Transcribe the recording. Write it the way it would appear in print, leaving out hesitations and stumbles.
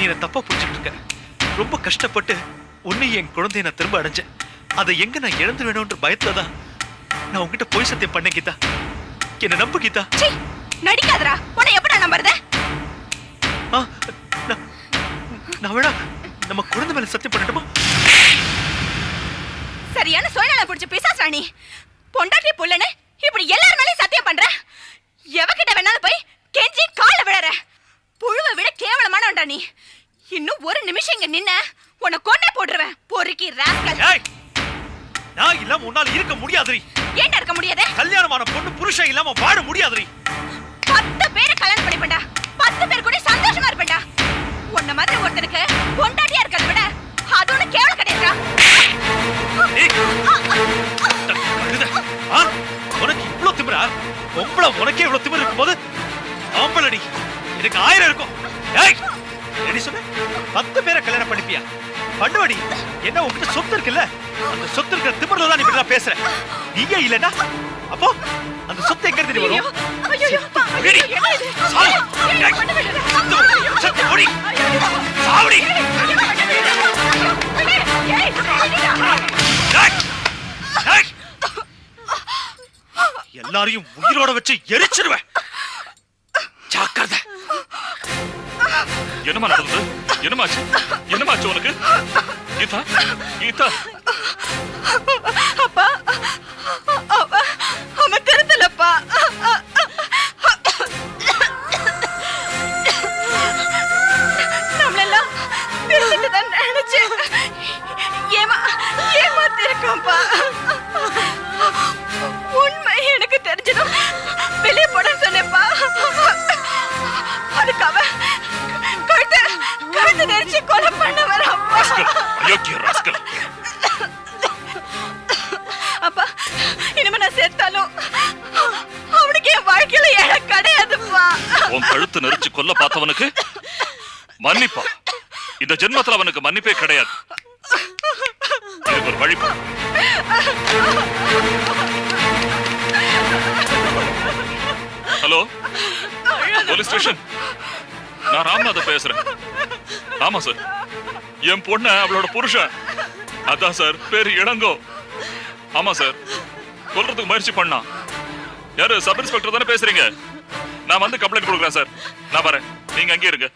என்ன தப்பா புரிஞ்சுட்டு இருக்க. ரொம்ப கஷ்டப்பட்டு உன்னை என் குழந்தைய நான் திரும்ப அடைஞ்சேன். அதை எங்க நான் இழந்து வேணும்ன்ற பயத்துலதான் நான் உங்ககிட்ட போய் சத்தியம் பண்ணேன் கீதா. என்ன நம்பு கீதா. நடிக்காதடா. உன்னை எப்படி நம்புறது? நான் வேணா நம்ம குழந்தை மேல சத்தியம் பண்ணட்டுமா? சரியான சோழனை பிடிச்ச பிசாசாணி. பொண்டாட்டி புள்ளனே இப்படி எல்லார் மேலயும் சத்தியம் பண்ற. எவகிட்ட வேணாலும் போய் கெஞ்சி கால விழற. புழுவை விட கேவலமானவன்டா நீ. இன்னும் ஒரு நிமிஷம் இங்க நின்ன உன்னை கொன்னே போட்டுருவேன். பொறுக்கி ராஸ்கல். நான் இல்லாம உன்னால இருக்க முடியாதுரி. ஏன்டா இருக்க முடியாது? கல்யாணமான பொண்ணு புருஷன் இல்லாம வாழ முடியாதுரி. 10 பேரை கல்யாணம் பண்ணிப்பேன்டா. 10 பேர் கூட சந்தோஷமா இருப்பேன்டா. உன்ன மாதிரி ஒருத்தருக்கு பொண்டாட்டியா இருக்கிறத விட அது ஒண்ணு கேவலம் கிடையாதுடா. உனக்கு இவ்வளவு திமிரா? பொம்பளை உனக்கே இவ்வளவு திமிரு இருக்கும்போது ஆம்பளடி எனக்கு 1000 இருக்கும். என்ன சொன்ன? 10 பேரை கல்யாணம் பண்ணிப்பியா? பண்ணுவடி. என்ன உங்ககிட்ட சொத்து இருக்குல்ல, அந்த சொத்து இருக்கிற திமிர்ல தான் நீ இப்படி பேசுற. நீயே இல்லனா அப்போ அந்த சொத்து எங்க இருந்து வரும்? எல்லாரையும் உயிரோட வச்சு எரிச்சிருவேன். ஜாக்கிரதை. என்னமா நடந்தது? என்னமாச்சு? என்னமாச்சு உனக்கு? கீதா, கீதா. அப்பா, அவன் திருந்தலப்பா. நம்மளெல்லாம் திருந்துட்டுதான் நினைச்சேன். ஏமாத்திருக்கோம்ப்பா. உண்மை எனக்கு தெரிஞ்சதும் வெளியே போட சொன்னேப்பா. அதுக்கு அவன் கழுத்து நெரிச்சு கொலை பண்ண வரப்பா. அப்பா, இனிமே நான் செத்தாலும் அவனுக்கு என் வாழ்க்கையில இடம் கிடையாதுப்பா. உன் கழுத்து நெரிச்சு கொல்ல பார்த்தவனுக்கு மன்னிப்பா? இந்த ஜென்மத்துல அவனுக்கு மன்னிப்பே கிடையாது. ஒரு வழி. Hello, police station. நான் ராம்நாத பேசுறேன். ஆமா சார், என் பொண்ண அவளோட புருஷன், அதான் சார், பேரு இளங்கோ. ஆமா சார், கொல்றதுக்கு முயற்சி பண்ணா. யாரு? சப் இன்ஸ்பெக்டர் தானே பேசுறீங்க? நான் வந்து கம்ப்ளைண்ட் கொடுக்குறேன் சார். நான் வரேன், நீங்க அங்கே இருங்க.